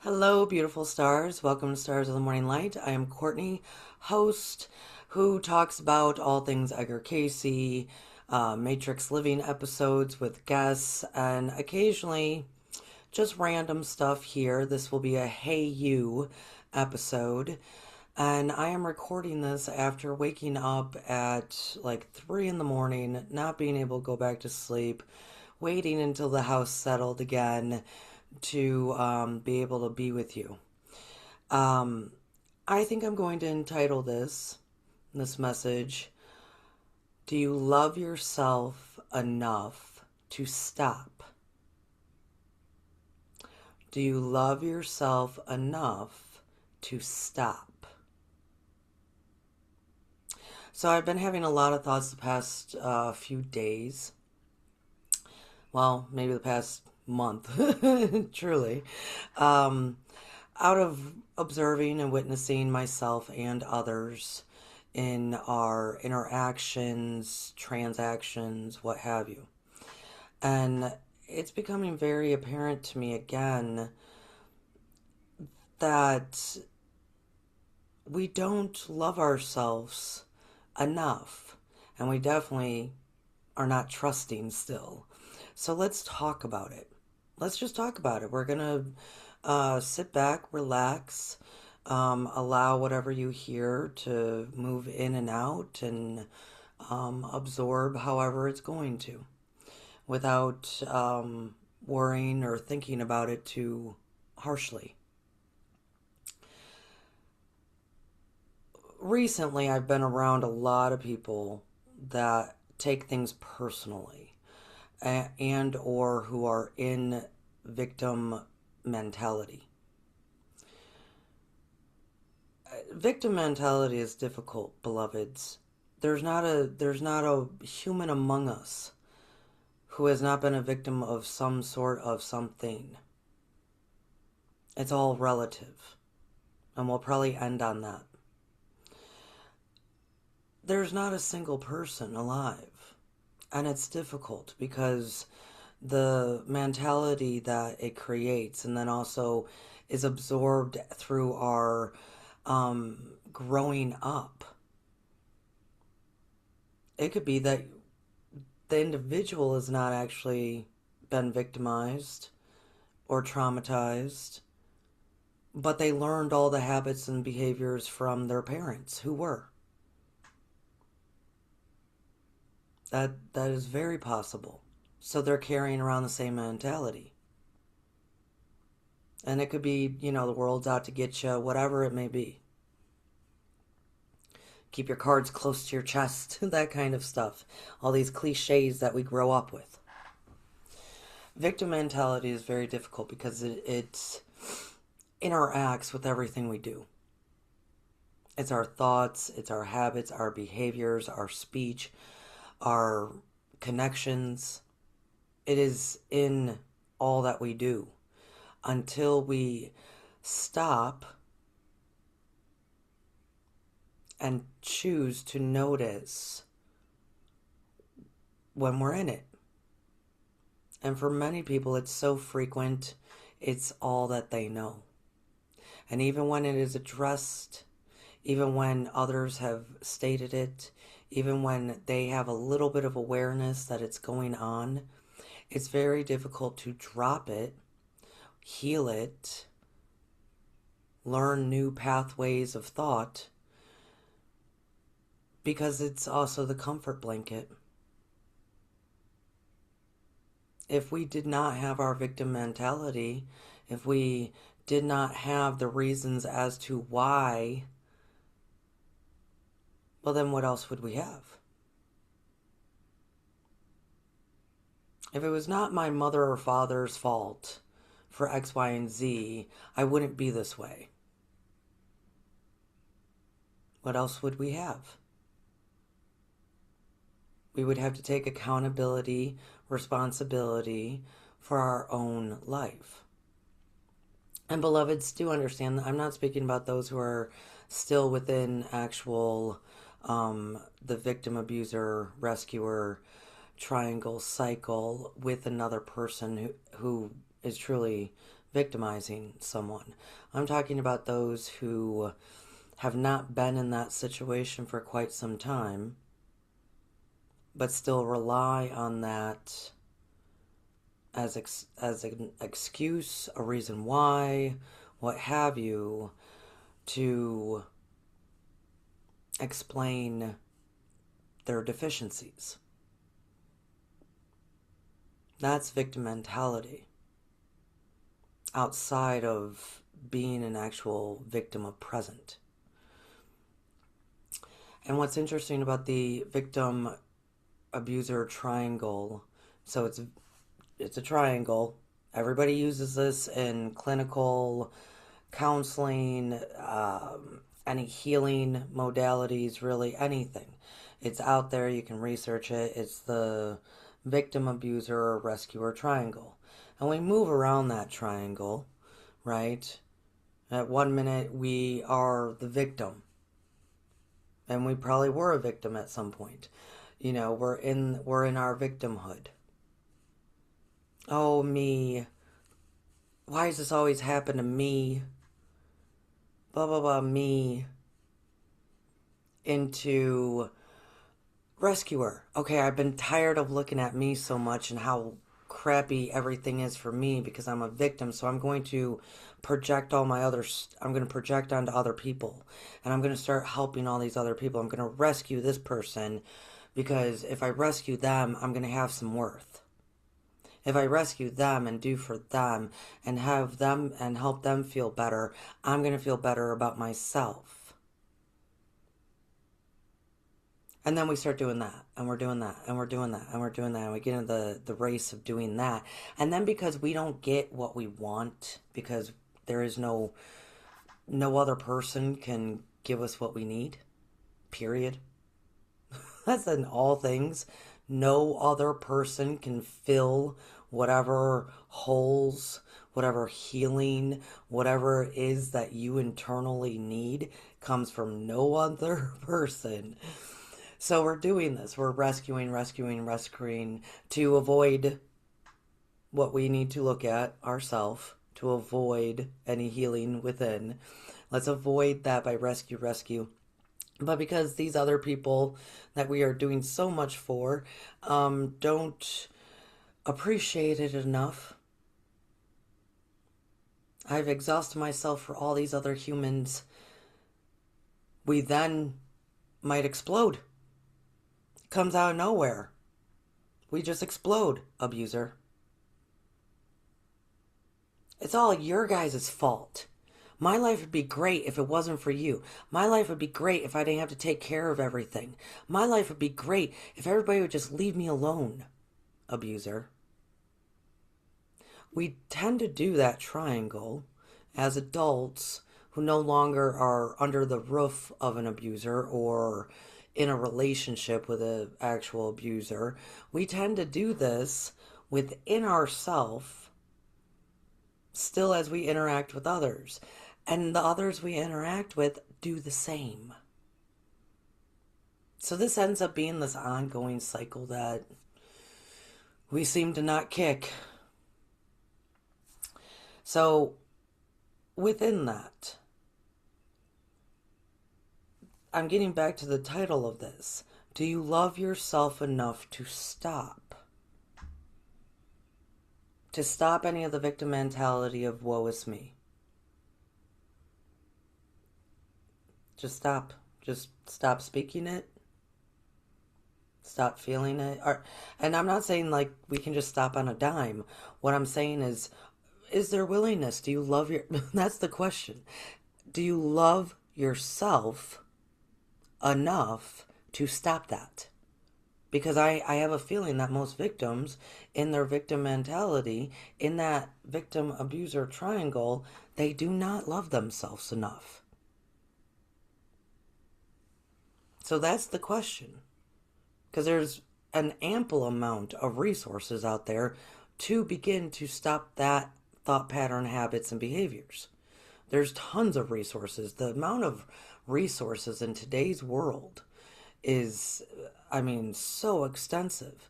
Hello, beautiful stars. Welcome to Stars of the Morning Light. I am Courtney, host who talks about all things Edgar Cayce, Matrix Living episodes with guests, and occasionally just random stuff here. This will be a Hey You episode. And I am recording this after waking up at like 3 in the morning, not being able to go back to sleep, waiting until the house settled again to be able to be with you. Um, I think I'm going to entitle this message, Do You Love Yourself Enough to Stop? Do you love yourself enough to stop? So I've been having a lot of thoughts the past few days. Well, maybe the past month, truly. Um, Out of observing and witnessing myself and others in our interactions, transactions, what have you. And it's becoming very apparent to me again that we don't love ourselves enough. And we definitely are not trusting still. So let's talk about it. Let's just talk about it. We're going to sit back, relax, allow whatever you hear to move in and out and absorb however it's going to without worrying or thinking about it too harshly. Recently, I've been around a lot of people that take things personally and or who are in victim mentality. Victim mentality is difficult, beloveds. There's not a human among us who has not been a victim of some sort of something. It's all relative, and we'll probably end on that. There's not a single person alive, and it's difficult because the mentality that it creates and then also is absorbed through our growing up. It could be that the individual has not actually been victimized or traumatized, but they learned all the habits and behaviors from their parents who were. That is very possible. So they're carrying around the same mentality. And it could be, the world's out to get you, whatever it may be. Keep your cards close to your chest, that kind of stuff. All these cliches that we grow up with. Victim mentality is very difficult because it interacts with everything we do. It's our thoughts, it's our habits, our behaviors, our speech, our connections. It is in all that we do until we stop and choose to notice when we're in it. And for many people, it's so frequent, it's all that they know. And even when it is addressed, even when others have stated it, even when they have a little bit of awareness that it's going on, it's very difficult to drop it, heal it, learn new pathways of thought, because it's also the comfort blanket. If we did not have our victim mentality, if we did not have the reasons as to why, well, then what else would we have? If it was not my mother or father's fault for X, Y, and Z, I wouldn't be this way. What else would we have? We would have to take accountability, responsibility for our own life. And beloveds, do understand that I'm not speaking about those who are still within actual the victim, abuser, rescuer triangle cycle with another person who is truly victimizing someone. I'm talking about those who have not been in that situation for quite some time, but still rely on that as an excuse, a reason why, what have you, to explain their deficiencies. That's victim mentality outside of being an actual victim of present. And what's interesting about the victim abuser triangle, so it's a triangle. Everybody uses this in clinical counseling, any healing modalities, really anything. It's out there. You can research it. It's the victim abuser or rescuer triangle. And we move around that triangle, right? At 1 minute, we are the victim. And we probably were a victim at some point. You know, we're in our victimhood. Oh, me. Why does this always happen to me? Blah, blah, blah, me. Into rescuer. Okay, I've been tired of looking at me so much and how crappy everything is for me because I'm a victim. So I'm going to project I'm going to project onto other people. And I'm going to start helping all these other people. I'm going to rescue this person because if I rescue them, I'm going to have some worth. If I rescue them and do for them and have them and help them feel better, I'm going to feel better about myself. And then we start doing that, and we're doing that, and we're doing that, and we're doing that, and we get into the race of doing that. And then because we don't get what we want, because there is no other person can give us what we need, period. That's in all things. No other person can fill whatever holes, whatever healing, whatever it is that you internally need comes from no other person. So we're doing this. We're rescuing to avoid what we need to look at ourselves, to avoid any healing within. Let's avoid that by rescue. But because these other people that we are doing so much for don't appreciate it enough, I've exhausted myself for all these other humans, we then might explode. Comes out of nowhere. We just explode, abuser. It's all your guys' fault. My life would be great if it wasn't for you. My life would be great if I didn't have to take care of everything. My life would be great if everybody would just leave me alone, abuser. We tend to do that triangle as adults who no longer are under the roof of an abuser or in a relationship with an actual abuser. We tend to do this within ourselves still as we interact with others. And the others we interact with do the same. So this ends up being this ongoing cycle that we seem to not kick. So within that, I'm getting back to the title of this. Do you love yourself enough to stop? To stop any of the victim mentality of woe is me. Just stop. Just stop speaking it. Stop feeling it. And I'm not saying like we can just stop on a dime. What I'm saying is there willingness? Do you love that's the question. Do you love yourself enough to stop that? Because I have a feeling that most victims, in their victim mentality, in that victim abuser triangle, they do not love themselves enough. So that's the question. Because there's an ample amount of resources out there to begin to stop that thought pattern, habits, and behaviors. There's tons of resources. The amount of resources in today's world is, so extensive.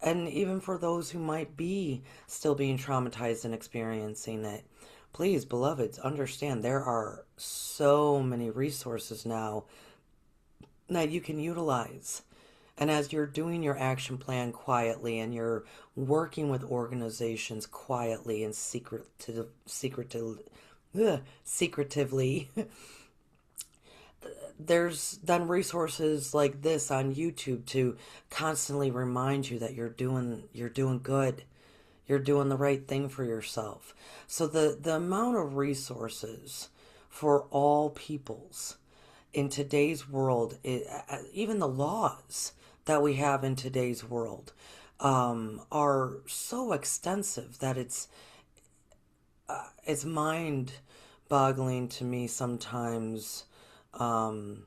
And even for those who might be still being traumatized and experiencing it, please, beloveds, understand there are so many resources now that you can utilize. And as you're doing your action plan quietly and you're working with organizations quietly and secretively, there's then resources like this on YouTube to constantly remind you that you're doing good. You're doing the right thing for yourself. So the amount of resources for all peoples in today's world, even the laws that we have in today's world, are so extensive that it's mind boggling to me sometimes, um,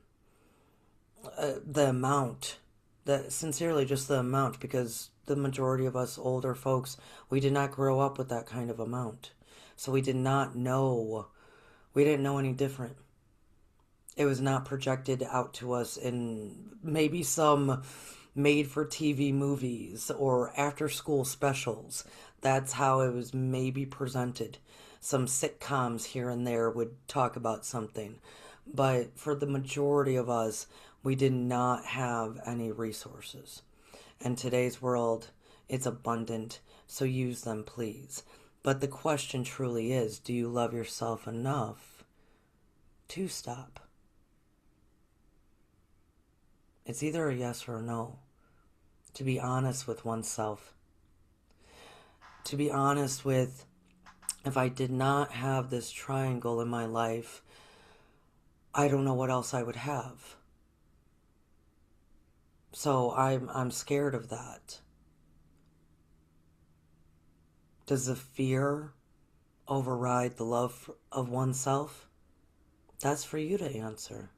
the amount, that sincerely just the amount, because the majority of us older folks, we did not grow up with that kind of amount. So we didn't know any different. It was not projected out to us in maybe some made for TV movies or after school specials. That's how it was maybe presented. Some sitcoms here and there would talk about something. But for the majority of us, we did not have any resources. In today's world, it's abundant, so use them, please. But the question truly is, do you love yourself enough to stop? It's either a yes or a no. To be honest with oneself. To be honest with, if I did not have this triangle in my life, I don't know what else I would have. So I'm scared of that. Does the fear override the love of oneself? That's for you to answer.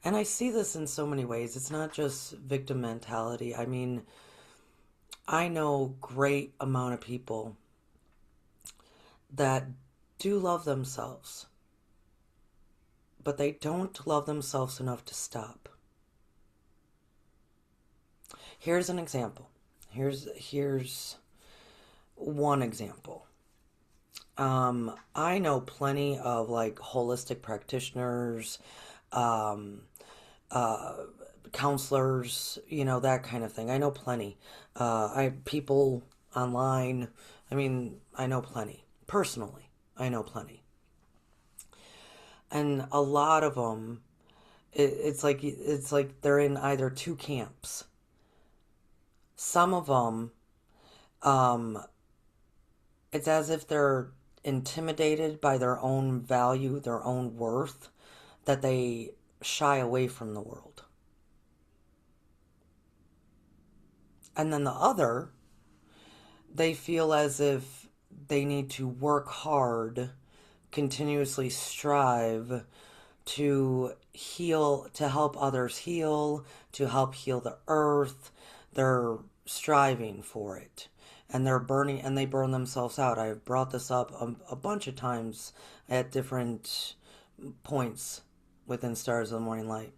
And I see this in so many ways. It's not just victim mentality. I mean, I know great amount of people that do love themselves, but they don't love themselves enough to stop. Here's an example. Here's one example. I know plenty of like holistic practitioners, um, uh, counselors, that kind of thing. I know plenty. I people online. I mean, I know plenty personally. I know plenty, and a lot of them. It's like they're in either two camps. Some of them, um, it's as if they're intimidated by their own value, their own worth, that they shy away from the world. And then the other, they feel as if they need to work hard, continuously strive to heal, to help others heal, to help heal the earth. They're striving for it. And they burn themselves out. I've brought this up a bunch of times at different points within Stars of the Morning Light.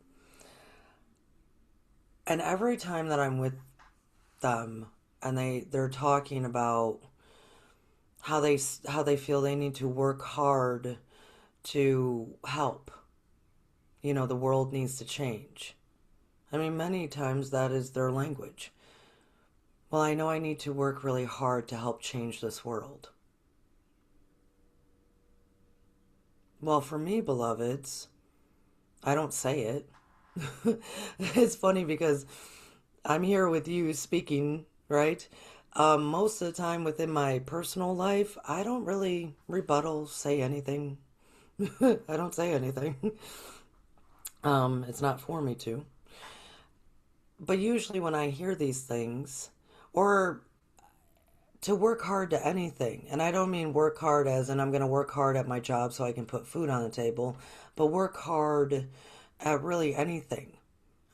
And every time that I'm with them and they're talking about how they feel they need to work hard to help. The world needs to change. I mean, many times that is their language. Well, I know I need to work really hard to help change this world. Well, for me, beloveds, I don't say it. It's funny because I'm here with you speaking, right? Most of the time within my personal life, I don't really rebuttal, say anything. I don't say anything. It's not for me to. But usually when I hear these things, or to work hard to anything, and I don't mean work hard as in I'm going to work hard at my job so I can put food on the table, but work hard at really anything.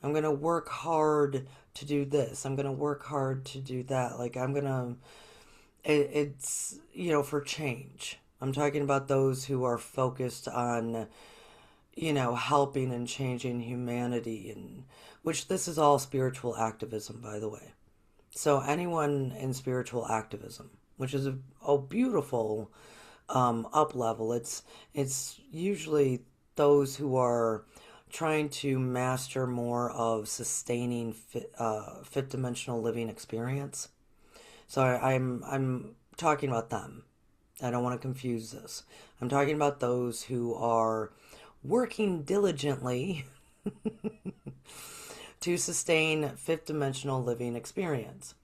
I'm going to work hard to do this. I'm going to work hard to do that. Like I'm going to, it's for change. I'm talking about those who are focused on, helping and changing humanity, and which this is all spiritual activism, by the way. So anyone in spiritual activism, which is a beautiful up level, it's usually those who are trying to master more of sustaining fifth dimensional living experience. So I'm talking about them. I don't want to confuse this. I'm talking about those who are working diligently to sustain fifth dimensional living experience.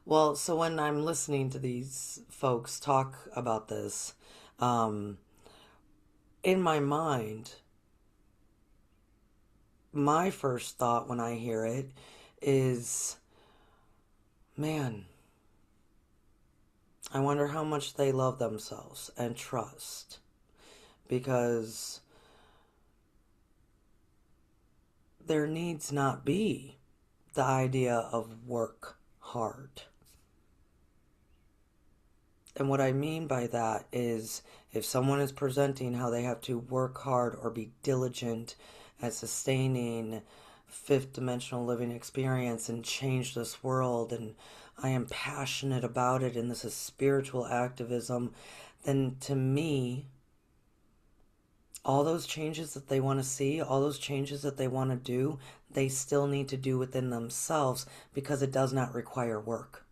Well, so when I'm listening to these folks talk about this, um, in my mind, my first thought when I hear it is, man, I wonder how much they love themselves and trust. Because there needs not be the idea of work hard. And what I mean by that is if someone is presenting how they have to work hard or be diligent at sustaining fifth dimensional living experience and change this world, and I am passionate about it, and this is spiritual activism, then to me, all those changes that they want to see, all those changes that they want to do, they still need to do within themselves because it does not require work.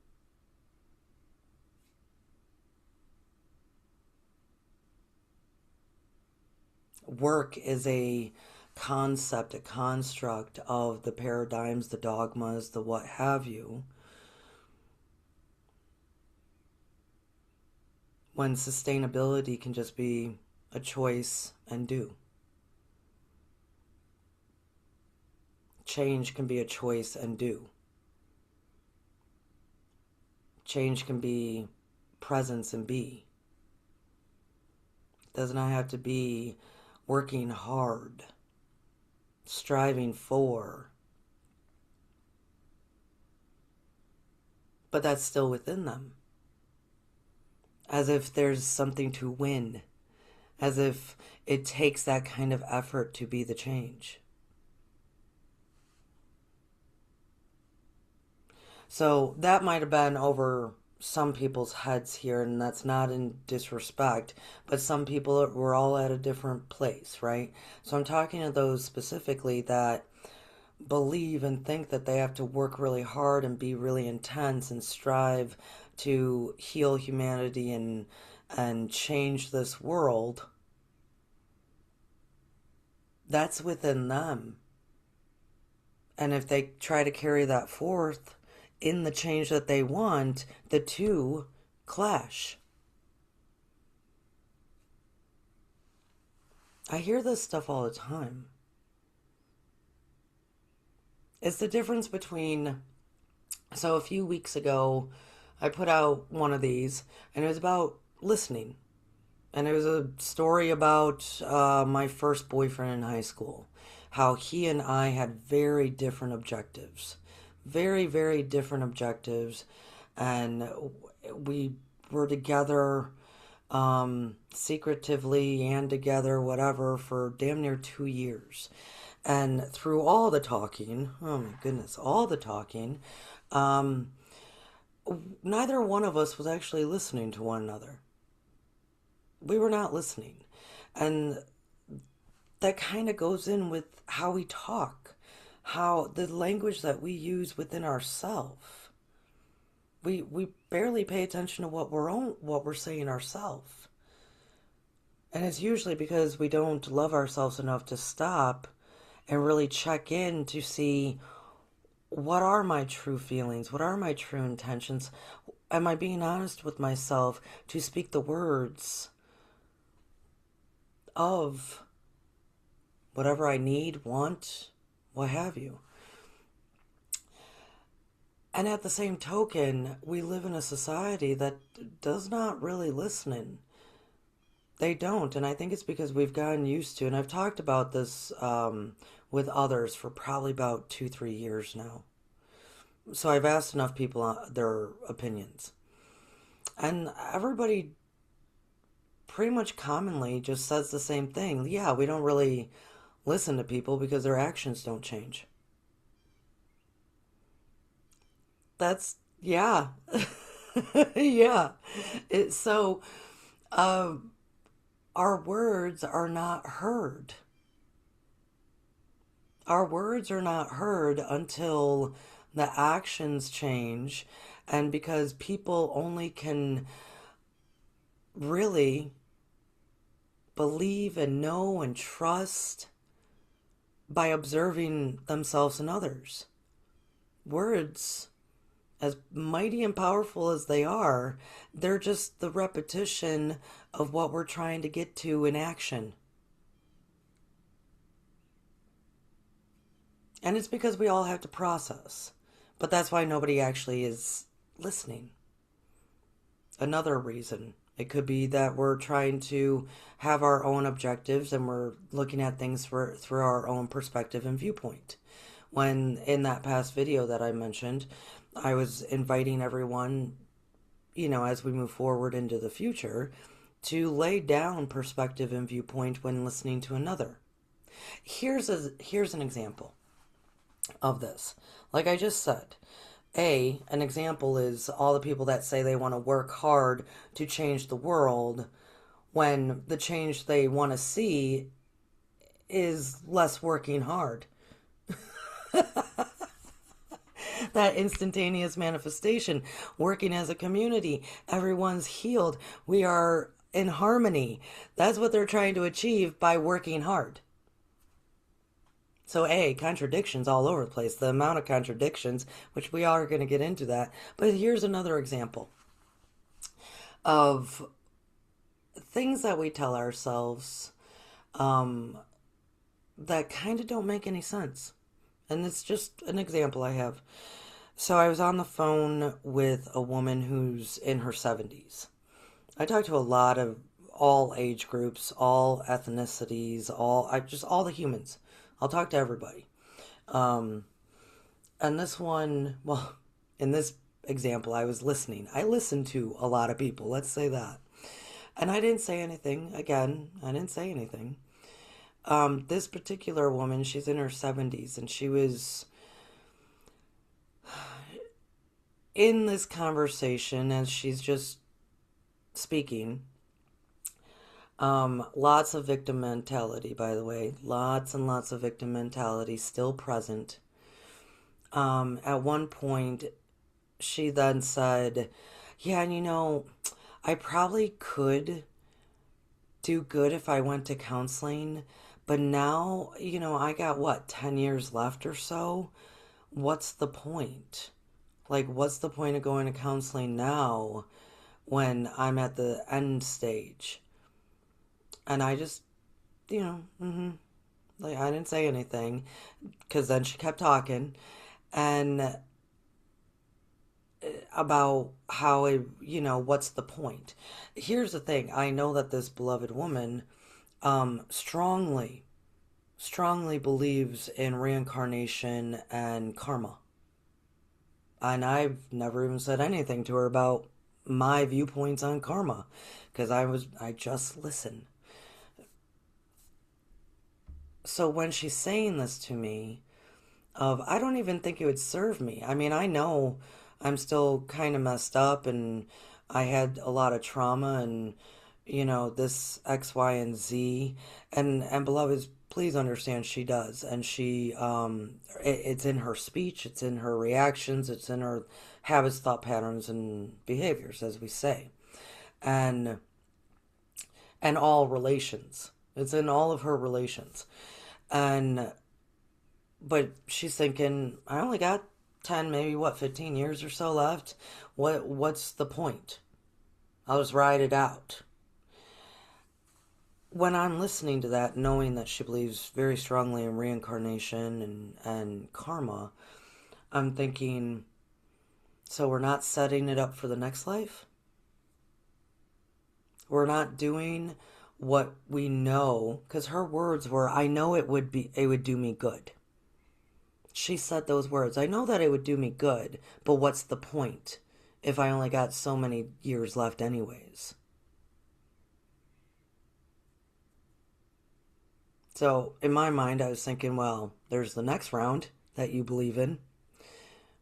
Work is a concept, a construct of the paradigms, the dogmas, the what have you, when sustainability can just be a choice and do. Change can be a choice and do. Change can be presence and be. It does not have to be working hard, striving for. But that's still within them. As if there's something to win. As if it takes that kind of effort to be the change. So that might have been over some people's heads here, and that's not in disrespect, but some people were all at a different place, right? So I'm talking to those specifically that believe and think that they have to work really hard and be really intense and strive to heal humanity and change this world. That's within them. And if they try to carry that forth in the change that they want, the two clash. I hear this stuff all the time. It's the difference between, so a few weeks ago, I put out one of these, and it was about listening. And it was a story about my first boyfriend in high school. How he and I had very different objectives. Very, very different objectives. And we were together secretively and together, whatever, for damn near 2 years. And through all the talking, oh my goodness, all the talking, um, neither one of us was actually listening to one another. We were not listening. And that kind of goes in with how we talk, how the language that we use within ourselves. We barely pay attention to what we're saying ourselves. And it's usually because we don't love ourselves enough to stop and really check in to see what are my true feelings? What are my true intentions? Am I being honest with myself to speak the words of whatever I need, want, what have you? And at the same token, we live in a society that does not really listen. They don't, and I think it's because we've gotten used to, and I've talked about this with others for probably about 2, 3 years now. So I've asked enough people their opinions. And everybody pretty much commonly just says the same thing. Yeah, we don't really listen to people because their actions don't change. That's, yeah. Yeah. So, uh, our words are not heard. Our words are not heard until the actions change. And because people only can really believe and know and trust by observing themselves and others. Words, as mighty and powerful as they are, they're just the repetition of what we're trying to get to in action. And it's because we all have to process. But that's why nobody actually is listening. Another reason. It could be that we're trying to have our own objectives and we're looking at things through our own perspective and viewpoint. When in that past video that I mentioned, I was inviting everyone, as we move forward into the future, to lay down perspective and viewpoint when listening to another. Here's an example of this. Like I just said, an example is all the people that say they want to work hard to change the world when the change they want to see is less working hard. That instantaneous manifestation, working as a community, everyone's healed, we are in harmony. That's what they're trying to achieve by working hard. So, contradictions all over the place. The amount of contradictions, which we are going to get into that. But here's another example of things that we tell ourselves that kind of don't make any sense. And it's just an example I have. So I was on the phone with a woman who's in her 70s. I talked to a lot of all age groups, all ethnicities, all the humans. I'll talk to everybody. And this one, well, in this example, I was listening. I listened to a lot of people, let's say that. And I didn't say anything. Again, I didn't say anything. This particular woman, she's in her 70s, and she was in this conversation as she's just speaking. Lots of victim mentality, by the way. Lots and lots of victim mentality still present. At one point, she then said, yeah, and I probably could do good if I went to counseling, but now, I got 10 years left or so? What's the point? Like, what's the point of going to counseling now when I'm at the end stage? And I just, like, I didn't say anything because then she kept talking and about how what's the point? Here's the thing. I know that this beloved woman strongly believes in reincarnation and karma. And I've never even said anything to her about my viewpoints on karma because I just listen. So when she's saying this to me, I don't even think it would serve me. I mean, I know I'm still kind of messed up and I had a lot of trauma and, this X, Y, and Z. And beloveds, please understand she does. And it's in her speech, it's in her reactions, it's in her habits, thought patterns, and behaviors, as we say. And all relations. It's in all of her relations. But she's thinking, I only got 10, maybe 15 years or so left. What's the point? I'll just ride it out. When I'm listening to that, knowing that she believes very strongly in reincarnation and karma, I'm thinking, so we're not setting it up for the next life? We're not doing what we know, because her words were, I know it would do me good. She said those words. I know that it would do me good, but what's the point if I only got so many years left anyways? So in my mind, I was thinking, well, there's the next round that you believe in,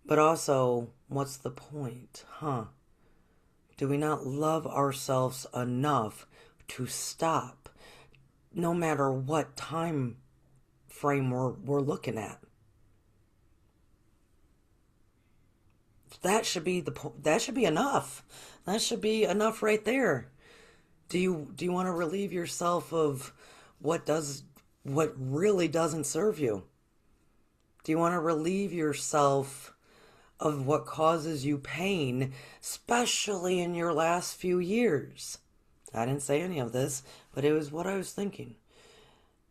but also, what's the point? Huh? Do we not love ourselves enough to stop, no matter what time frame we're looking at? That should be enough. That should be enough right there. Do you want to relieve yourself of what does what really doesn't serve you? Do you want to relieve yourself of what causes you pain, especially in your last few years? I didn't say any of this, but it was what I was thinking.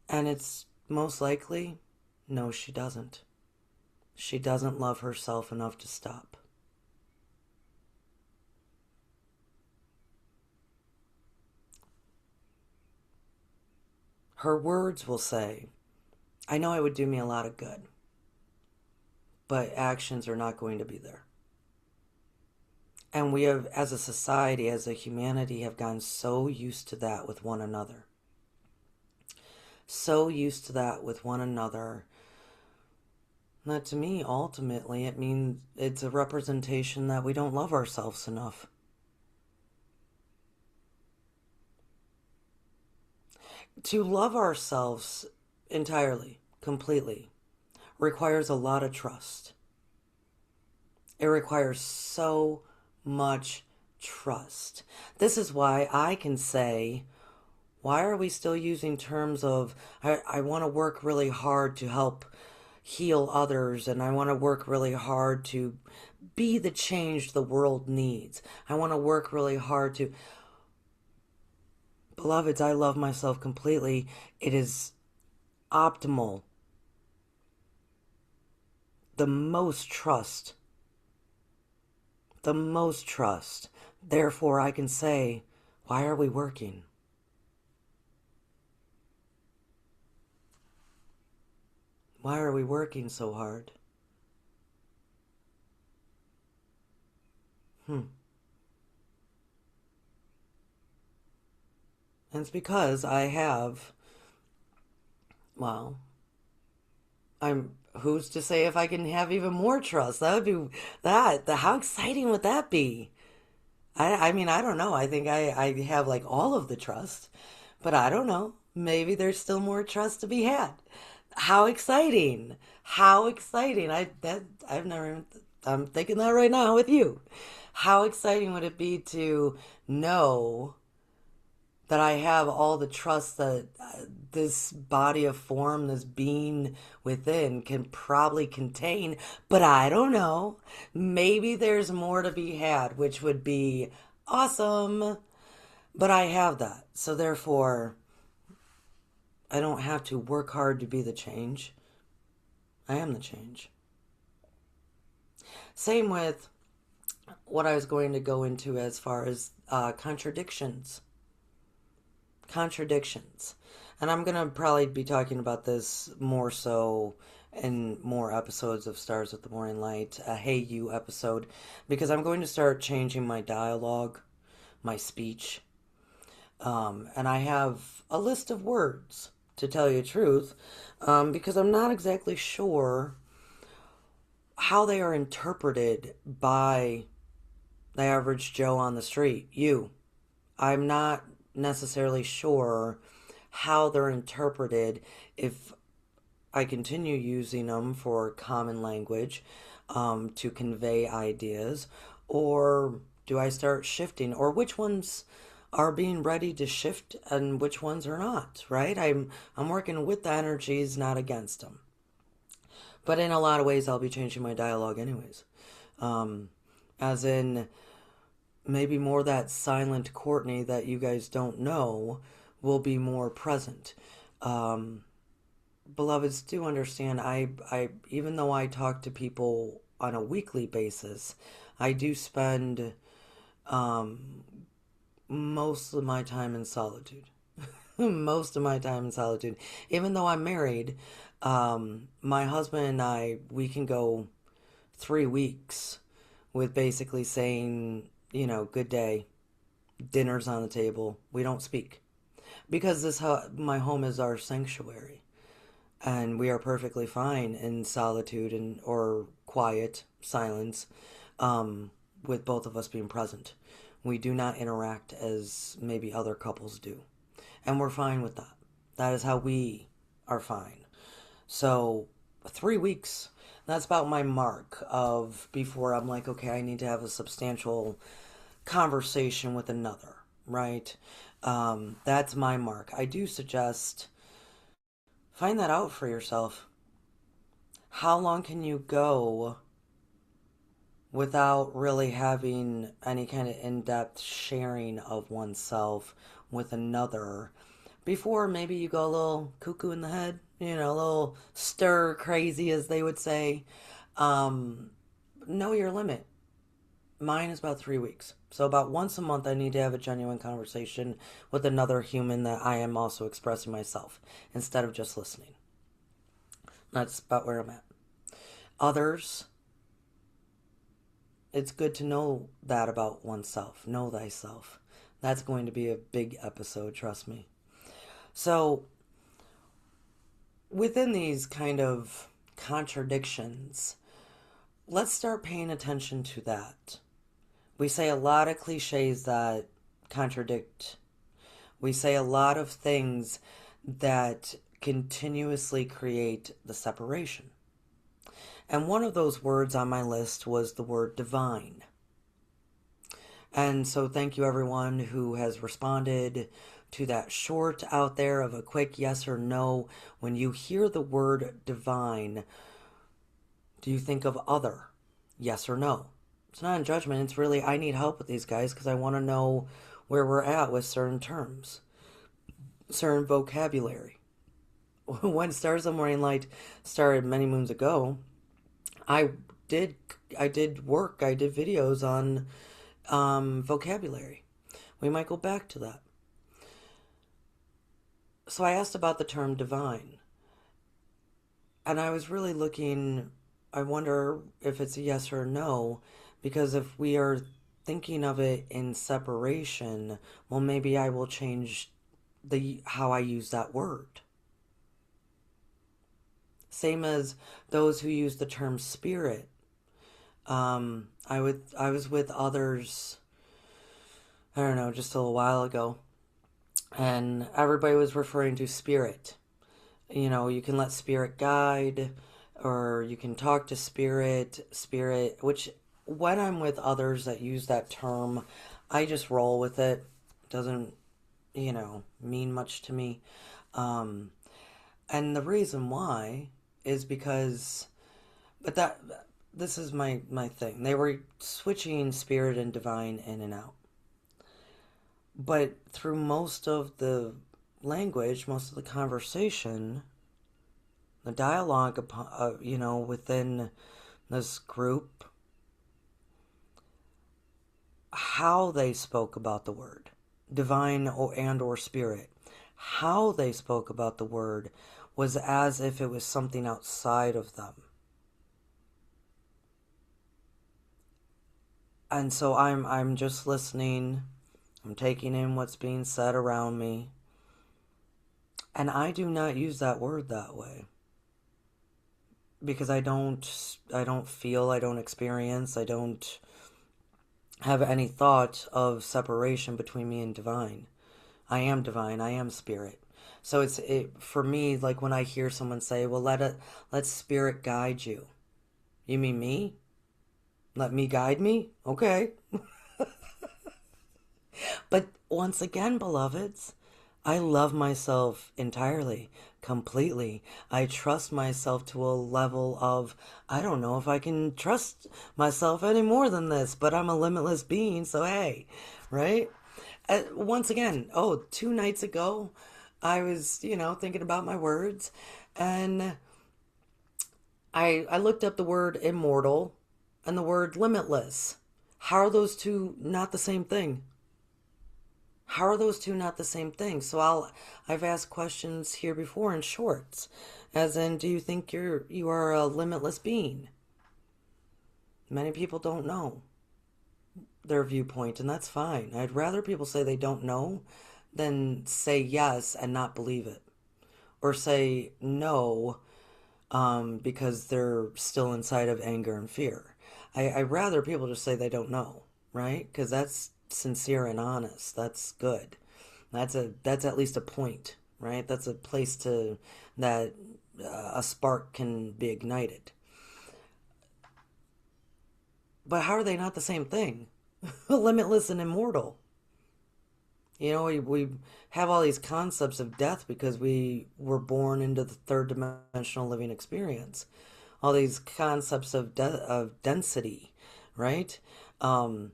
And it's most likely no, she doesn't. She doesn't love herself enough to stop. Her words will say, I know it would do me a lot of good, but actions are not going to be there. And we have, as a society, as a humanity, have gotten so used to that with one another. So used to that with one another that to me, ultimately, it means it's a representation that we don't love ourselves enough. To love ourselves entirely, completely, requires a lot of trust. It requires so much trust. This is why I can say, why are we still using terms of, I want to work really hard to help heal others, and I want to work really hard to be the change the world needs. I want to work really hard to. Beloveds, I love myself completely. It is optimal. The most trust. The most trust. Therefore, I can say, why are we working? Why are we working so hard? Hmm. And it's because I have, well, who's to say if I can have even more trust? That would be, how exciting would that be? I mean, I don't know. I think I have like all of the trust, but I don't know. Maybe there's still more trust to be had. How exciting! How exciting! I've never even, I'm thinking that right now with you. How exciting would it be to know that I have all the trust that this body of form, this being within can probably contain, but I don't know. Maybe there's more to be had, which would be awesome. But I have that. So therefore, I don't have to work hard to be the change. I am the change. Same with what I was going to go into as far as contradictions. Contradictions. And I'm going to probably be talking about this more so in more episodes of Stars with the Morning Light, a Hey You episode, because I'm going to start changing my dialogue, my speech. And I have a list of words, to tell you the truth, because I'm not exactly sure how they are interpreted by the average Joe on the street, you. I'm not necessarily sure how they're interpreted if I continue using them for common language to convey ideas, or do I start shifting, or which ones are being ready to shift and which ones are not, right? I'm working with the energies, not against them. But in a lot of ways, I'll be changing my dialogue anyways. As in, maybe more that silent Courtney that you guys don't know will be more present. Um, Beloveds, do understand, even though I talk to people on a weekly basis, I do spend um, most of my time in solitude. Most of my time in solitude. Even though I'm married, my husband and I, we can go 3 weeks with basically saying, good day, dinner's on the table. We don't speak. because my home is our sanctuary, and we are perfectly fine in solitude and or quiet silence, with both of us being present. We do not interact as maybe other couples do, and we're fine with that. That is how we are fine. So 3 weeks. That's about my mark of before I'm like, okay, I need to have a substantial conversation with another, right? That's my mark. I do suggest find that out for yourself. How long can you go without really having any kind of in-depth sharing of oneself with another before maybe you go a little cuckoo in the head, a little stir crazy, as they would say? Um, know your limit. Mine is about 3 weeks. So about once a month, I need to have a genuine conversation with another human that I am also expressing myself instead of just listening. That's about where I'm at. Others, it's good to know that about oneself. Know thyself. That's going to be a big episode, trust me. So, within these kind of contradictions, let's start paying attention to that. We say a lot of cliches that contradict. We say a lot of things that continuously create the separation. And one of those words on my list was the word divine. And so thank you everyone who has responded to that short out there of a quick yes or no. When you hear the word divine, do you think of other? Yes or no? It's not a judgment. It's really, I need help with these guys because I want to know where we're at with certain terms, certain vocabulary. When Stars of the Morning Light started many moons ago, I did I did videos on vocabulary. We might go back to that. So I asked about the term divine, and I was really looking. I wonder if it's a yes or a no, because if we are thinking of it in separation, well, maybe I will change the how I use that word. Same as those who use the term spirit. I was with others, I don't know, just a little while ago, and everybody was referring to spirit. You can let spirit guide, or you can talk to spirit, which when I'm with others that use that term, I just roll with it. Doesn't, mean much to me. Um, and the reason why is because, but this is my thing. They were switching spirit and divine in and out. But through most of the language, most of the conversation, the dialogue, within this group, how they spoke about the word, divine or spirit, how they spoke about the word was as if it was something outside of them. And so I'm just listening. I'm taking in what's being said around me. And I do not use that word that way. Because I don't feel, I don't experience, I don't have any thought of separation between me and divine. I am divine, I am spirit. So it's for me, like when I hear someone say, well, let spirit guide you. You mean me? Let me guide me? Okay. But once again, beloveds, I love myself entirely, completely. I trust myself to a level of, I don't know if I can trust myself any more than this, but I'm a limitless being, so hey, right? Once again, 2 nights ago, I was, thinking about my words, and I looked up the word immortal and the word limitless. How are those two not the same thing? How are those two not the same thing? So I've asked questions here before in shorts, as in, do you think you are a limitless being? Many people don't know their viewpoint, and that's fine. I'd rather people say they don't know than say yes and not believe it, or say no because they're still inside of anger and fear. I rather people just say they don't know, right? Because that's sincere and honest. That's good. That's at least a point, right? That's a place to that a spark can be ignited. But how are they not the same thing? Limitless and immortal. We have all these concepts of death because we were born into the third dimensional living experience. All these concepts of density, right? Um,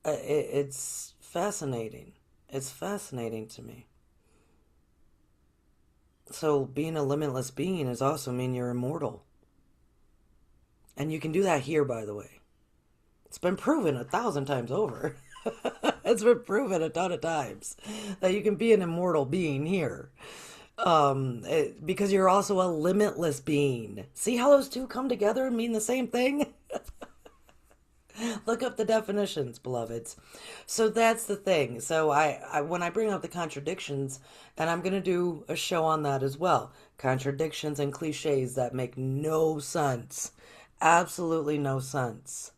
it's fascinating. It's fascinating to me. So being a limitless being is also mean you're immortal. And you can do that here, by the way. It's been proven 1,000 times over. It's been proven a ton of times that you can be an immortal being here. Because you're also a limitless being. See how those two come together and mean the same thing? Look up the definitions, beloveds. So that's the thing. So when I bring up the contradictions, and I'm going to do a show on that as well, contradictions and cliches that make no sense. Absolutely no sense.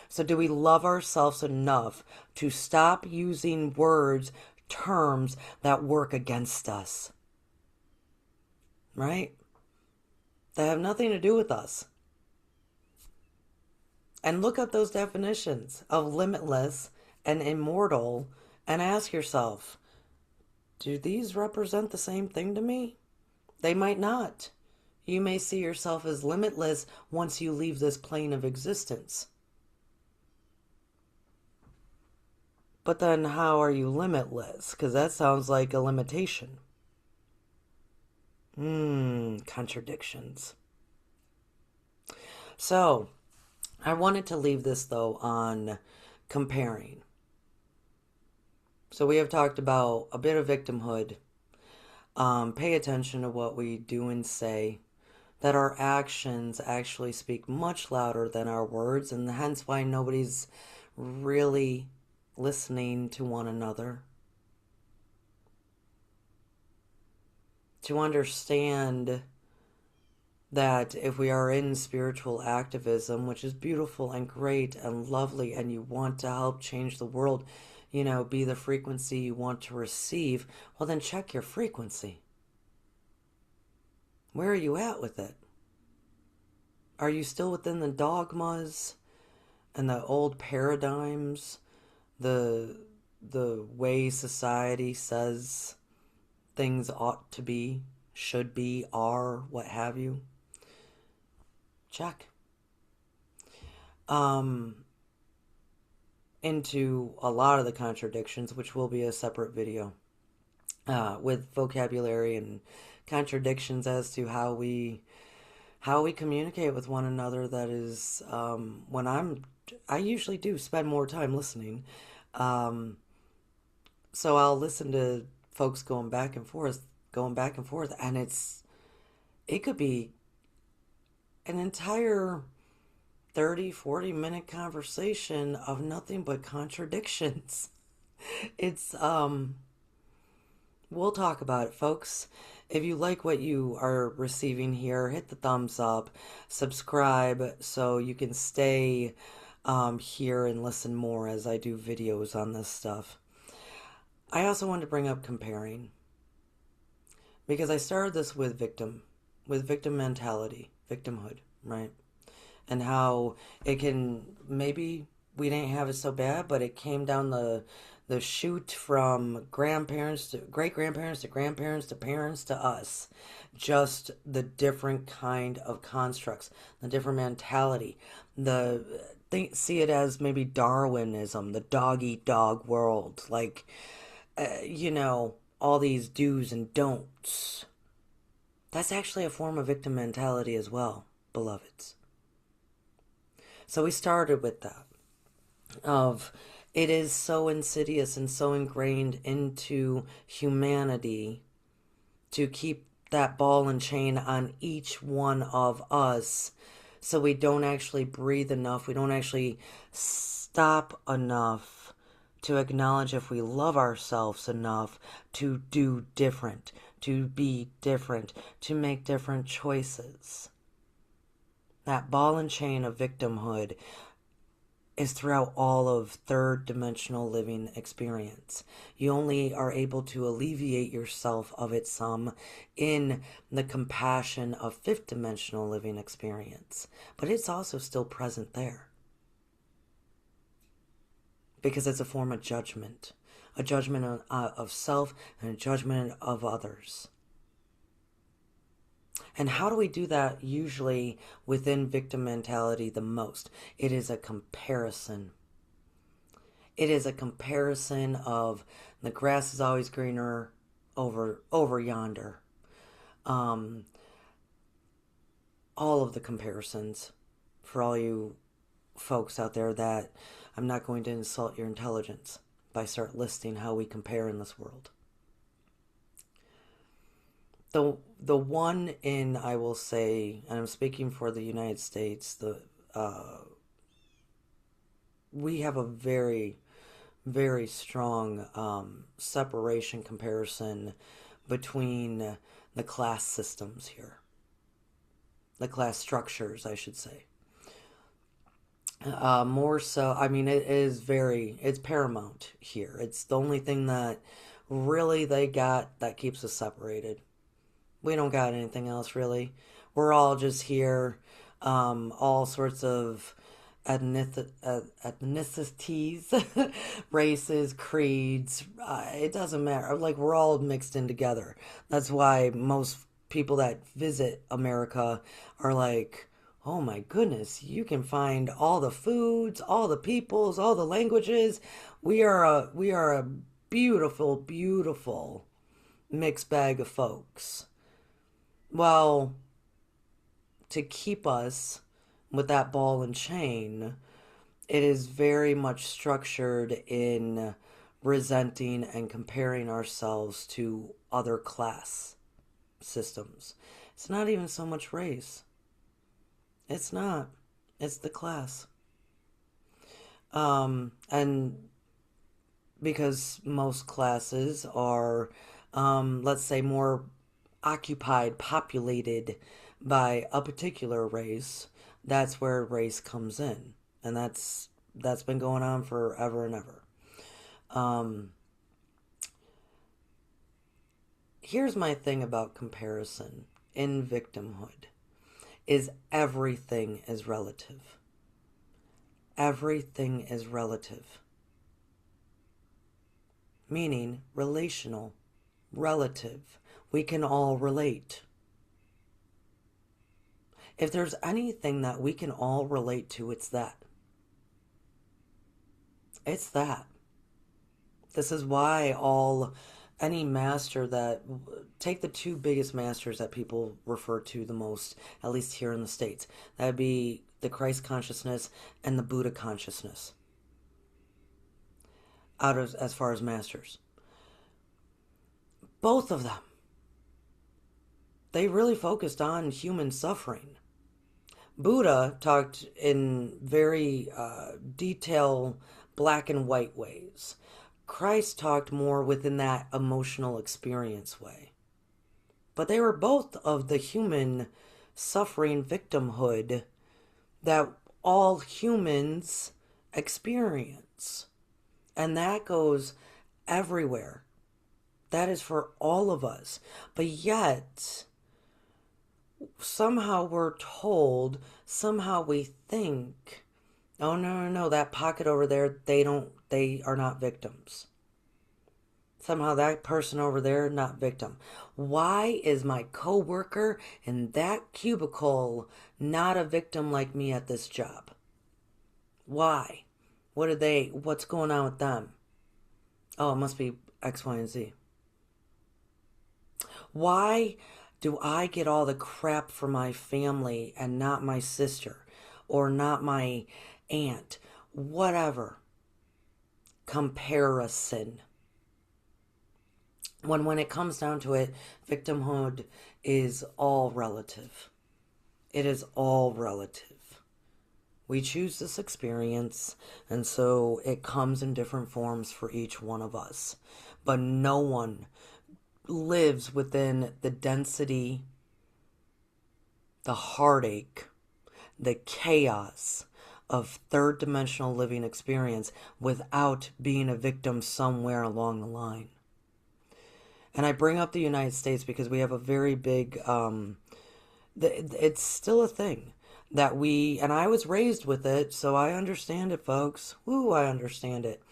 So do we love ourselves enough to stop using words, terms that work against us? Right? That have nothing to do with us. And look up those definitions of limitless and immortal and ask yourself, do these represent the same thing to me? They might not. You may see yourself as limitless once you leave this plane of existence. But then how are you limitless? Because that sounds like a limitation. Contradictions. So, I wanted to leave this though on comparing. So we have talked about a bit of victimhood. Pay attention to what we do and say. That our actions actually speak much louder than our words, and hence why nobody's really listening to one another. To understand that if we are in spiritual activism, which is beautiful and great and lovely, and you want to help change the world, be the frequency you want to receive, well, then check your frequency. Where are you at with it? Are you still within the dogmas and the old paradigms, the way society says things ought to be, should be, are, what have you? Check. Into a lot of the contradictions, which will be a separate video, with vocabulary and contradictions as to how we communicate with one another. That is, I usually do spend more time listening, so I'll listen to folks going back and forth, and it could be an entire 30-40 minute conversation of nothing but contradictions. It's We'll talk about it, folks. If you like what you are receiving here, hit the thumbs up, subscribe so you can stay here and listen more as I do videos on this stuff. I also wanted to bring up comparing, because I started this with victim mentality, victimhood, right? And how it can, maybe we didn't have it so bad, but it came down the chute from grandparents to great grandparents to grandparents to parents to us. Just the different kind of constructs, the different mentality. See it as maybe Darwinism, the dog eat dog world, like all these do's and don'ts. That's actually a form of victim mentality as well, beloveds. So we started with that of it is so insidious and so ingrained into humanity to keep that ball and chain on each one of us, so we don't actually breathe enough, we don't actually stop enough to acknowledge if we love ourselves enough to do different, to be different, to make different choices. That ball and chain of victimhood is throughout all of third dimensional living experience. You only are able to alleviate yourself of it some in the compassion of fifth dimensional living experience. But it's also still present there. Because it's a form of judgment. A judgment of self and a judgment of others. And how do we do that usually within victim mentality the most? It is a comparison. It is a comparison of the grass is always greener over yonder. All of the comparisons for all you folks out there that I'm not going to insult your intelligence by start listing how we compare in this world. The one in, I will say, and I'm speaking for the United States, we have a very, very strong separation comparison between the class systems here. The class structures, I should say. More so, I mean, it's paramount here. It's the only thing that really they got that keeps us separated. We don't got anything else really. We're all just here, all sorts of ethnicities, races, creeds. It doesn't matter. Like, we're all mixed in together. That's why most people that visit America are like, oh my goodness, you can find all the foods, all the peoples, all the languages. We are a beautiful, beautiful mixed bag of folks. Well, to keep us with that ball and chain, it is very much structured in resenting and comparing ourselves to other class systems. It's not even so much race. It's not. It's the class. And because most classes are, let's say, more occupied, populated by a particular race, that's where race comes in. And that's been going on forever and ever. Here's my thing about comparison in victimhood is everything is relative. Everything is relative. Meaning relational, relative. We can all relate. If there's anything that we can all relate to, it's that. It's that. This is why any master that, take the two biggest masters that people refer to the most, at least here in the States. That would be the Christ consciousness and the Buddha consciousness. As far as masters. Both of them. They really focused on human suffering. Buddha talked in very detailed black and white ways. Christ talked more within that emotional experience way. But they were both of the human suffering victimhood that all humans experience. And that goes everywhere. That is for all of us. But yet, somehow we're told, somehow we think, oh no, that pocket over there, they are not victims. Somehow that person over there, not victim. Why is my coworker in that cubicle not a victim like me at this job? Why? What's going on with them? Oh, it must be X, Y, and Z. Why do I get all the crap for my family and not my sister or not my aunt? Whatever. Comparison. When it comes down to it, victimhood is all relative. It is all relative. We choose this experience, and so it comes in different forms for each one of us. But no one lives within the density, the heartache, the chaos of third dimensional living experience without being a victim somewhere along the line. And I bring up the United States because we have a very big, it's still a thing that and I was raised with it, so I understand it, folks. Woo, I understand it.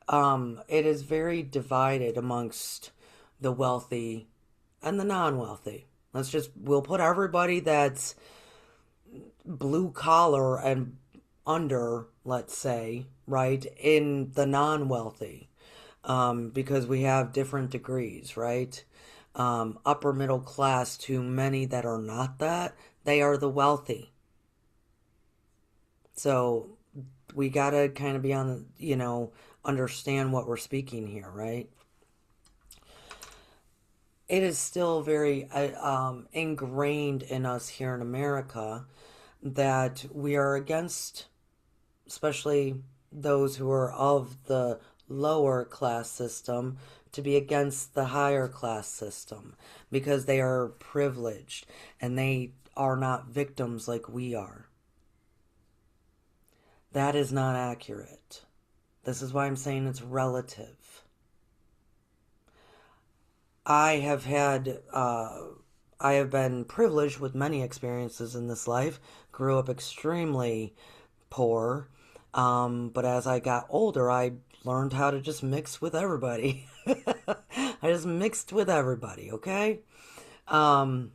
It is very divided amongst the wealthy and the non-wealthy. We'll put everybody that's blue collar and under, let's say, right, in the non-wealthy, because we have different degrees, right? Upper middle class to many that are not that, they are the wealthy. So we gotta kind of be on the, understand what we're speaking here, right? It is still very ingrained in us here in America that we are against, especially those who are of the lower class system, to be against the higher class system because they are privileged and they are not victims like we are. That is not accurate. This is why I'm saying it's relative. I have had, I have been privileged with many experiences in this life. Grew up extremely poor, but as I got older, I learned how to just mix with everybody. I just mixed with everybody, okay? Um,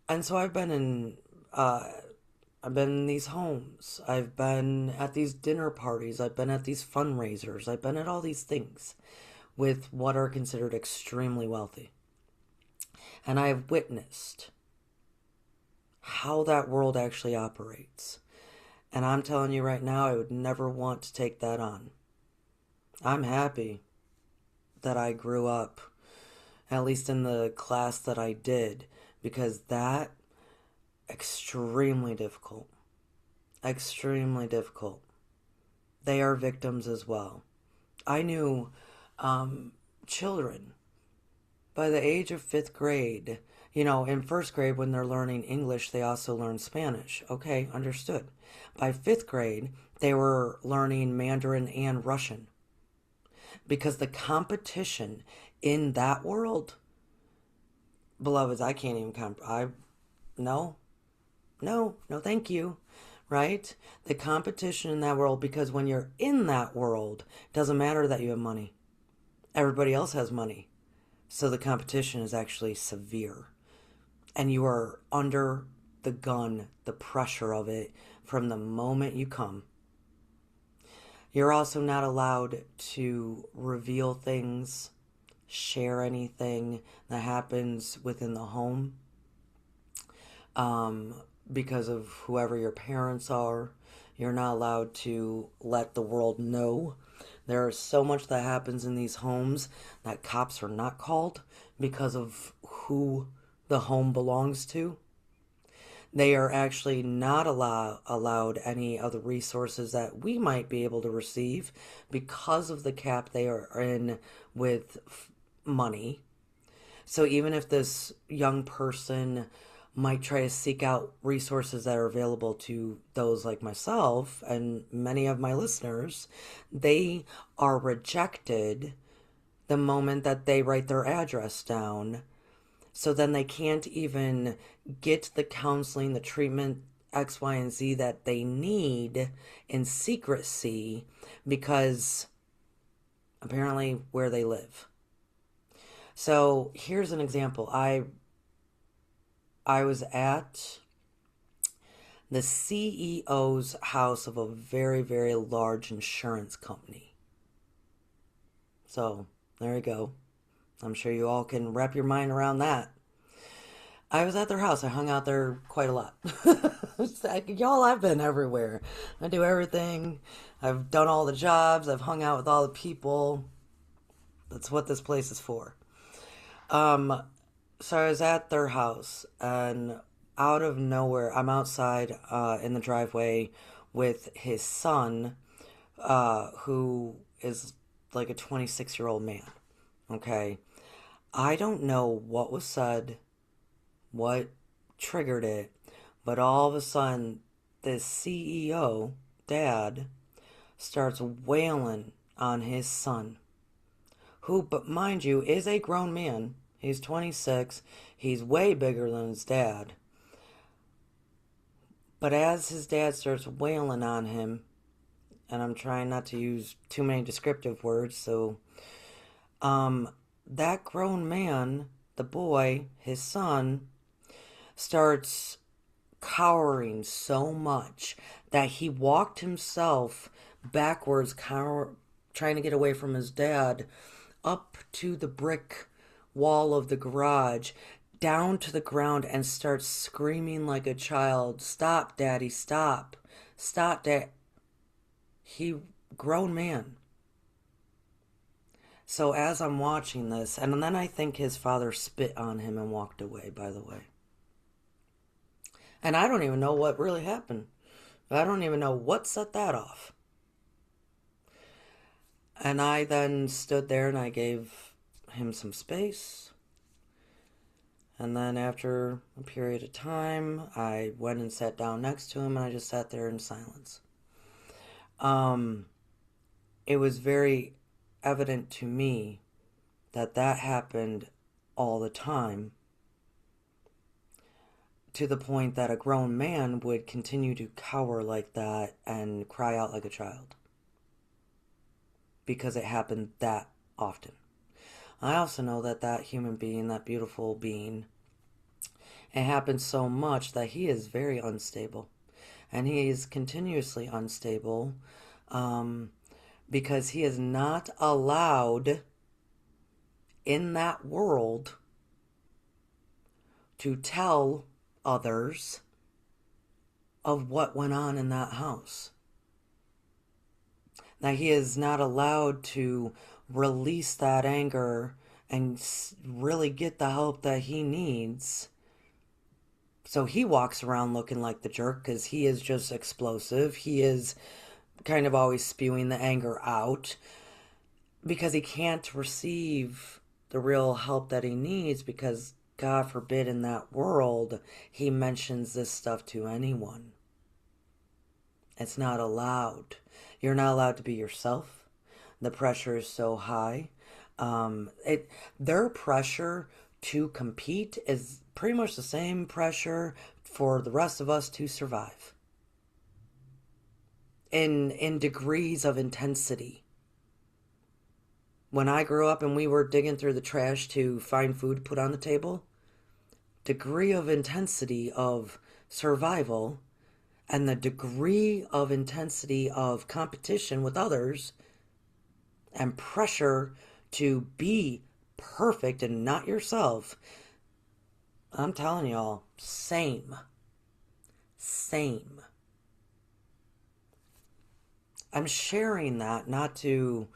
and so I've been in these homes. I've been at these dinner parties. I've been at these fundraisers. I've been at all these things with what are considered extremely wealthy. And I have witnessed how that world actually operates. And I'm telling you right now, I would never want to take that on. I'm happy that I grew up, at least in the class that I did, because that extremely difficult. Extremely difficult. They are victims as well. I knew children by the age of fifth grade. In first grade, when they're learning English, they also learn Spanish. Okay, understood. By fifth grade, they were learning Mandarin and Russian because the competition in that world, beloveds, I can't even no, no, thank you. Right? The competition in that world, because when you're in that world, it doesn't matter that you have money. Everybody else has money. So the competition is actually severe. And you are under the gun, the pressure of it from the moment you come. You're also not allowed to reveal things, share anything that happens within the home, because of whoever your parents are. You're not allowed to let the world know. There is so much that happens in these homes that cops are not called because of who the home belongs to. They are actually not allowed any of the resources that we might be able to receive because of the cap they are in with money. So even if this young person might try to seek out resources that are available to those like myself and many of my listeners, they are rejected the moment that they write their address down. So then they can't even get the counseling, the treatment, X, Y, and Z that they need in secrecy because apparently where they live. So here's an example. I was at the CEO's house of a very, very large insurance company. So there you go. I'm sure you all can wrap your mind around that. I was at their house. I hung out there quite a lot. Y'all, I've been everywhere. I do everything. I've done all the jobs. I've hung out with all the people. That's what this place is for. So I was at their house, and out of nowhere, I'm outside in the driveway with his son, who is like a 26-year-old man. Okay. I don't know what was said, what triggered it, but all of a sudden, this CEO, dad, starts wailing on his son, who, but mind you, is a grown man. He's 26. He's way bigger than his dad. But as his dad starts wailing on him, and I'm trying not to use too many descriptive words, so that grown man, the boy, his son, starts cowering so much that he walked himself backwards, trying to get away from his dad, up to the brick wall of the garage, down to the ground, and starts screaming like a child, "Stop, Daddy, stop. Stop, Dad." He, grown man. So as I'm watching this, and then I think his father spit on him and walked away, by the way. And I don't even know what really happened. I don't even know what set that off. And I then stood there and I gave him some space. And then after a period of time, I went and sat down next to him and I just sat there in silence. It was very evident to me that that happened all the time, to the point that a grown man would continue to cower like that and cry out like a child, because it happened that often. I also know that that human being, that beautiful being, it happens so much that he is very unstable. And he is continuously unstable because he is not allowed in that world to tell others of what went on in that house. Now, he is not allowed to release that anger and really get the help that he needs. So he walks around looking like the jerk because he is just explosive. He is kind of always spewing the anger out because he can't receive the real help that he needs, because God forbid in that world he mentions this stuff to anyone. It's not allowed. You're not allowed to be yourself. The pressure is so high. Their pressure to compete is pretty much the same pressure for the rest of us to survive. In degrees of intensity. When I grew up and we were digging through the trash to find food to put on the table, degree of intensity of survival and the degree of intensity of competition with others and pressure to be perfect and not yourself, I'm telling y'all, same. Same. I'm sharing that not to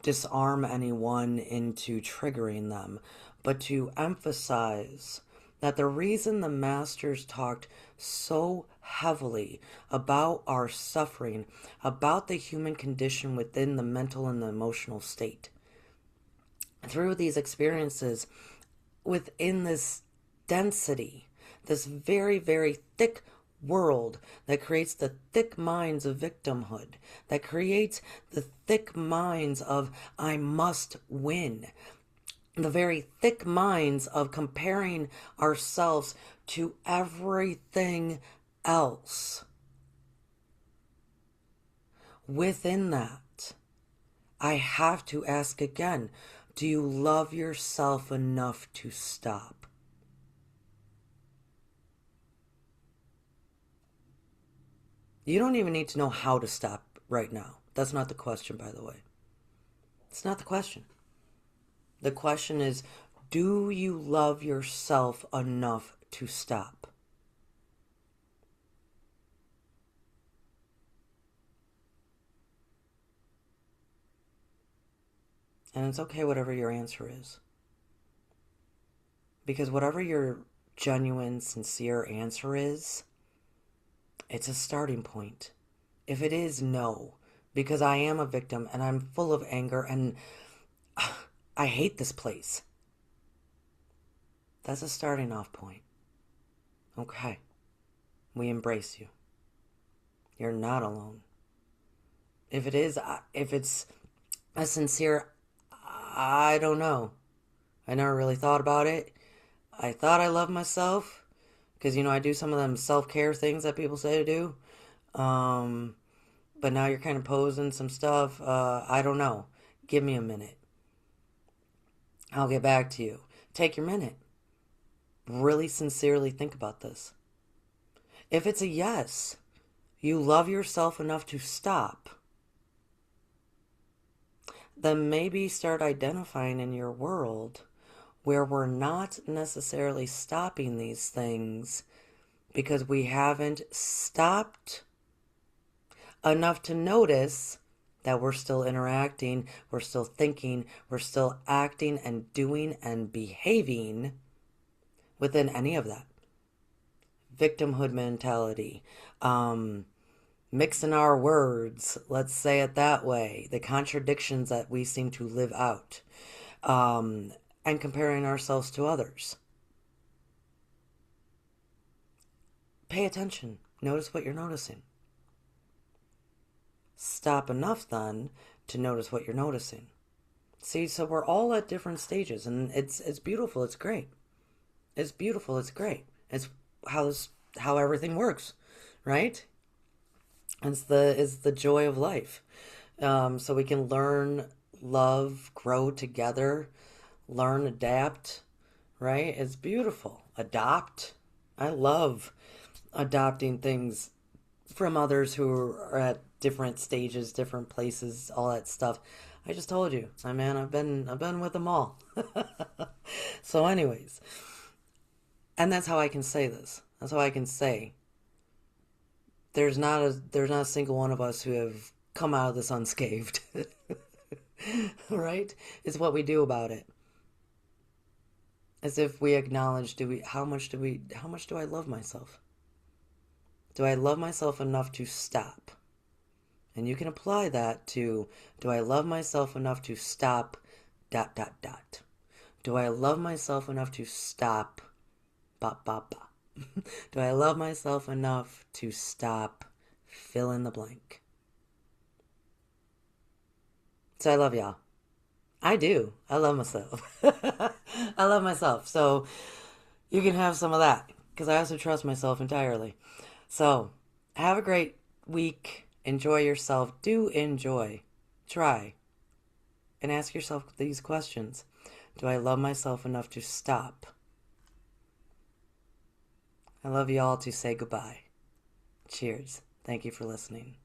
disarm anyone into triggering them, but to emphasize that the reason the masters talked so heavily about our suffering, about the human condition within the mental and the emotional state, through these experiences, within this density, this very, very thick world that creates the thick minds of victimhood, that creates the thick minds of I must win, the very thick minds of comparing ourselves to everything else. Within that, I have to ask again, do you love yourself enough to stop? You don't even need to know how to stop right now. That's not the question, by the way. It's not the question. The question is, do you love yourself enough to stop? And it's okay whatever your answer is. Because whatever you're genuine, sincere answer is, it's a starting point. If it is no, because I am a victim and I'm full of anger and I hate this place, that's a starting off point. Okay, we embrace you. You're not alone. If it's a sincere, I don't know. I never really thought about it. I thought I loved myself because, I do some of them self-care things that people say to do. But now you're kind of posing some stuff. I don't know. Give me a minute. I'll get back to you. Take your minute. Really sincerely think about this. If it's a yes, you love yourself enough to stop, then maybe start identifying in your world where we're not necessarily stopping these things because we haven't stopped enough to notice that we're still interacting, we're still thinking, we're still acting and doing and behaving within any of that. Victimhood mentality, mixing our words, let's say it that way, the contradictions that we seem to live out, and comparing ourselves to others. Pay attention. Notice what you're noticing. Stop enough then to notice what you're noticing. See, so we're all at different stages, and it's beautiful. It's great. It's beautiful. It's great. It's how everything works, right? It's the joy of life. So we can learn, love, grow together, learn, adapt, right? It's beautiful. Adopt. I love adopting things from others who are at different stages, different places, all that stuff. I just told you, I've been with them all. So anyways, and that's how I can say this. That's how I can say there's not a single one of us who have come out of this unscathed. Right? It's what we do about it. As if we acknowledge, how much do I love myself? Do I love myself enough to stop? And you can apply that to, do I love myself enough to stop, ... Do I love myself enough to stop, ... Do I love myself enough to stop, fill in the blank? So I love y'all. I do. I love myself. I love myself. So you can have some of that because I also trust myself entirely. So have a great week. Enjoy yourself. Do enjoy. Try. And ask yourself these questions. Do I love myself enough to stop? I love you all to say goodbye. Cheers. Thank you for listening.